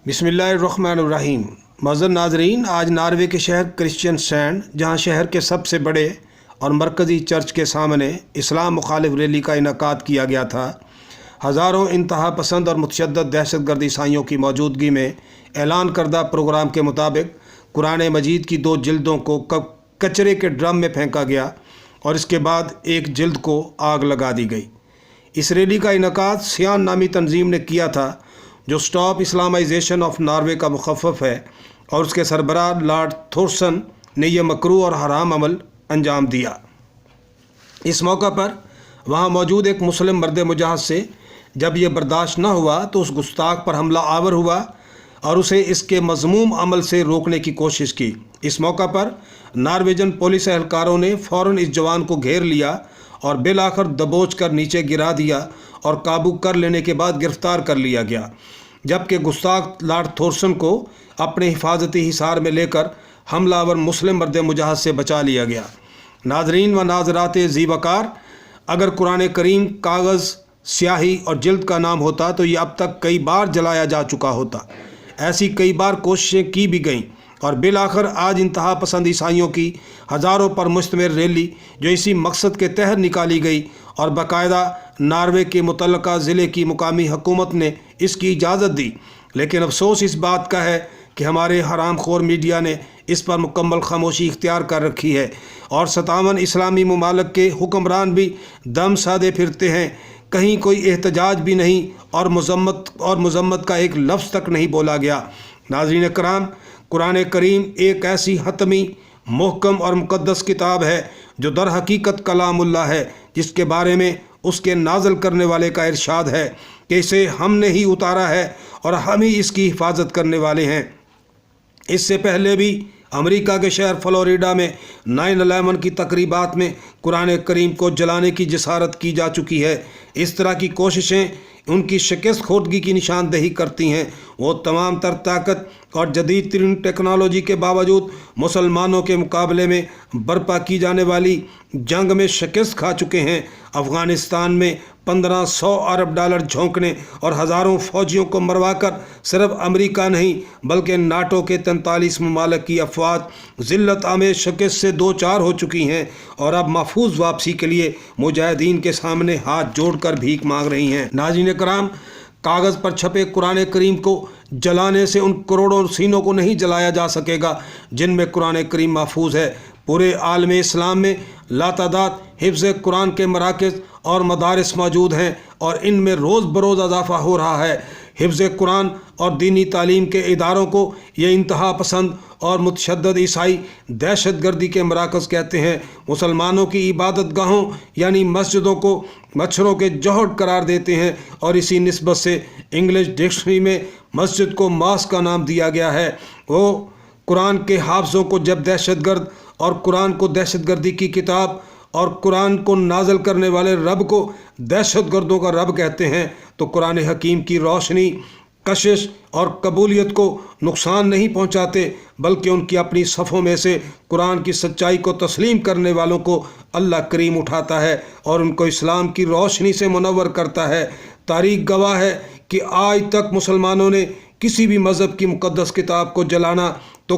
بسم اللہ الرحمن الرحیم۔ معزز ناظرین، آج ناروے کے شہر کرسچین سینڈ، جہاں شہر کے سب سے بڑے اور مرکزی چرچ کے سامنے اسلام مخالف ریلی کا انعقاد کیا گیا تھا۔ ہزاروں انتہا پسند اور متشدد دہشت گرد عیسائیوں کی موجودگی میں اعلان کردہ پروگرام کے مطابق قران مجید کی 2 جلدوں کو کچرے کے ڈرم میں پھینکا گیا اور اس کے بعد ایک جلد کو آگ لگا دی گئی۔ اس ریلی کا انعقاد سیان نامی تنظیم نے کیا تھا، جو سٹاپ اسلامائزیشن آف ناروے کا مخفف ہے، اور اس کے سربراہ لارڈ تھورسن نے یہ مکروہ اور حرام عمل انجام دیا۔ اس موقع پر وہاں موجود ایک مسلم مرد مجاہد سے جب یہ برداشت نہ ہوا تو اس گستاخ پر حملہ آور ہوا اور اسے اس کے مذموم عمل سے روکنے کی کوشش کی۔ اس موقع پر نارویجن پولیس اہلکاروں نے فوراً اس جوان کو گھیر لیا اور بالآخر دبوچ کر نیچے گرا دیا اور قابو کر لینے کے بعد گرفتار کر لیا گیا، جبکہ گستاخ لارڈ تھورسن کو اپنے حفاظتی حصار میں لے کر حملہ آور مسلم مرد مجاہد سے بچا لیا گیا۔ ناظرین و ناظرات ذی وقار، اگر قرآن کریم کاغذ، سیاہی اور جلد کا نام ہوتا تو یہ اب تک کئی بار جلایا جا چکا ہوتا۔ ایسی کئی بار کوششیں کی بھی گئیں اور بالآخر آج انتہا پسند عیسائیوں کی ہزاروں پر مشتمل ریلی جو اسی مقصد کے تحت نکالی گئی اور باقاعدہ ناروے کے متعلقہ ضلع کی مقامی حکومت نے اس کی اجازت دی، لیکن افسوس اس بات کا ہے کہ ہمارے حرام خور میڈیا نے اس پر مکمل خاموشی اختیار کر رکھی ہے، اور 57 اسلامی ممالک کے حکمران بھی دم سادے پھرتے ہیں۔ کہیں کوئی احتجاج بھی نہیں اور مذمت کا ایک لفظ تک نہیں بولا گیا۔ ناظرین کرام، قرآن کریم ایک ایسی حتمی، محکم اور مقدس کتاب ہے جو در حقیقت کلام اللہ ہے، جس کے بارے میں اس کے نازل کرنے والے کا ارشاد ہے کہ اسے ہم نے ہی اتارا ہے اور ہم ہی اس کی حفاظت کرنے والے ہیں۔ اس سے پہلے بھی امریکہ کے شہر فلوریڈا میں 9/11 کی تقریبات میں قرآن کریم کو جلانے کی جسارت کی جا چکی ہے۔ اس طرح کی کوششیں ان کی شکست خوردگی کی نشاندہی کرتی ہیں۔ وہ تمام تر طاقت اور جدید ترین ٹیکنالوجی کے باوجود مسلمانوں کے مقابلے میں برپا کی جانے والی جنگ میں شکست کھا چکے ہیں۔ افغانستان میں 1500 ارب ڈالر جھونکنے اور ہزاروں فوجیوں کو مروا کر صرف امریکہ نہیں بلکہ ناٹو کے 43 ممالک کی افواج ذلت آمیز شکست سے دوچار ہو چکی ہیں اور اب محفوظ واپسی کے لیے مجاہدین کے سامنے ہاتھ جوڑ کر بھیک مانگ رہی ہیں۔ ناظرین کرام، کاغذ پر چھپے قرآن کریم کو جلانے سے ان کروڑوں سینوں کو نہیں جلایا جا سکے گا جن میں قرآن کریم محفوظ ہے۔ پورے عالم اسلام میں لاتعداد حفظ قرآن کے مراکز اور مدارس موجود ہیں اور ان میں روز بروز اضافہ ہو رہا ہے۔ حفظ قرآن اور دینی تعلیم کے اداروں کو یہ انتہا پسند اور متشدد عیسائی دہشت گردی کے مراکز کہتے ہیں۔ مسلمانوں کی عبادت گاہوں یعنی مسجدوں کو مچھروں کے جوہر قرار دیتے ہیں اور اسی نسبت سے انگلش ڈکشنری میں مسجد کو ماسک کا نام دیا گیا ہے۔ وہ قرآن کے حافظوں کو جب دہشت گرد اور قرآن کو دہشت گردی کی کتاب اور قرآن کو نازل کرنے والے رب کو دہشت گردوں کا رب کہتے ہیں تو قرآن حکیم کی روشنی، کشش اور قبولیت کو نقصان نہیں پہنچاتے، بلکہ ان کی اپنی صفوں میں سے قرآن کی سچائی کو تسلیم کرنے والوں کو اللہ کریم اٹھاتا ہے اور ان کو اسلام کی روشنی سے منور کرتا ہے۔ تاریخ گواہ ہے کہ آج تک مسلمانوں نے کسی بھی مذہب کی مقدس کتاب کو جلانا تو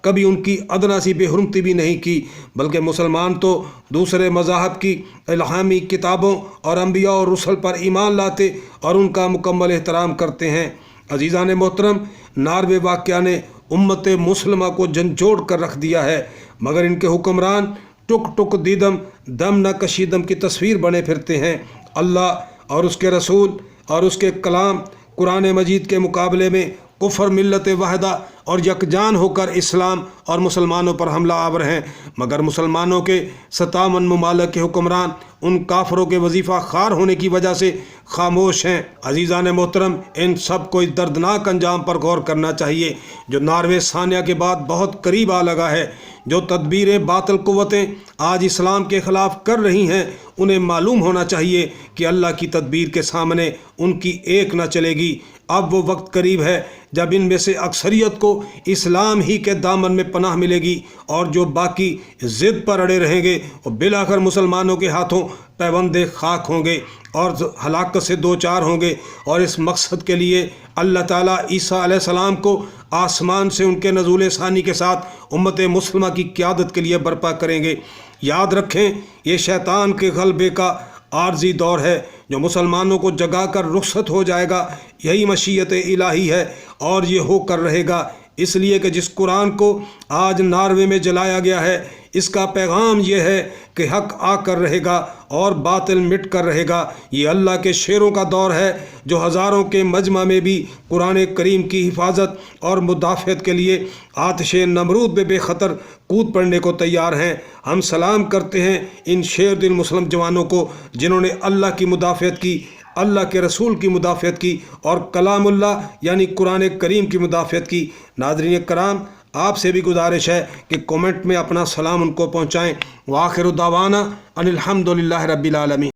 کبھی ان کی ادنا سی بے حرمتی بھی نہیں کی، بلکہ مسلمان تو دوسرے مذاہب کی الہامی کتابوں اور انبیاء اور رسل پر ایمان لاتے اور ان کا مکمل احترام کرتے ہیں۔ عزیزان محترم، ناروے واقعہ نے امت مسلمہ کو جھنجھوڑ کر رکھ دیا ہے، مگر ان کے حکمران ٹک ٹک دیدم دم نہ کشیدم کی تصویر بنے پھرتے ہیں۔ اللہ اور اس کے رسول اور اس کے کلام قرآن مجید کے مقابلے میں کفر ملت واحدہ اور یکجان ہو کر اسلام اور مسلمانوں پر حملہ آور ہیں، مگر مسلمانوں کے 57 ممالک کے حکمران ان کافروں کے وظیفہ خوار ہونے کی وجہ سے خاموش ہیں۔ عزیزان محترم، ان سب کو اس دردناک انجام پر غور کرنا چاہیے جو ناروے ثانیہ کے بعد بہت قریب آ لگا ہے۔ جو تدبیریں باطل قوتیں آج اسلام کے خلاف کر رہی ہیں، انہیں معلوم ہونا چاہیے کہ اللہ کی تدبیر کے سامنے ان کی ایک نہ چلے گی۔ اب وہ وقت قریب ہے جب ان میں سے اکثریت کو اسلام ہی کے دامن میں پناہ ملے گی، اور جو باقی ضد پر اڑے رہیں گے وہ بالآخر مسلمانوں کے ہاتھوں پیوند خاک ہوں گے اور ہلاکت سے دوچار ہوں گے۔ اور اس مقصد کے لیے اللہ تعالیٰ عیسیٰ علیہ السلام کو آسمان سے ان کے نزول ثانی کے ساتھ امت مسلمہ کی قیادت کے لیے برپا کریں گے۔ یاد رکھیں، یہ شیطان کے غلبے کا عارضی دور ہے جو مسلمانوں کو جگا کر رخصت ہو جائے گا۔ یہی مشیت الہی ہے اور یہ ہو کر رہے گا، اس لیے کہ جس قرآن کو آج ناروے میں جلایا گیا ہے، اس کا پیغام یہ ہے کہ حق آ کر رہے گا اور باطل مٹ کر رہے گا۔ یہ اللہ کے شیروں کا دور ہے جو ہزاروں کے مجمع میں بھی قرآن کریم کی حفاظت اور مدافعت کے لیے آتش نمرود میں بے خطر کود پڑنے کو تیار ہیں۔ ہم سلام کرتے ہیں ان شیر دل مسلم جوانوں کو جنہوں نے اللہ کی مدافعت کی، اللہ کے رسول کی مدافعت کی اور کلام اللہ یعنی قرآن کریم کی مدافعت کی۔ ناظرین کرام، آپ سے بھی گزارش ہے کہ کومنٹ میں اپنا سلام ان کو پہنچائیں۔ وآخر دعوانا ان الحمد للہ رب العالمین۔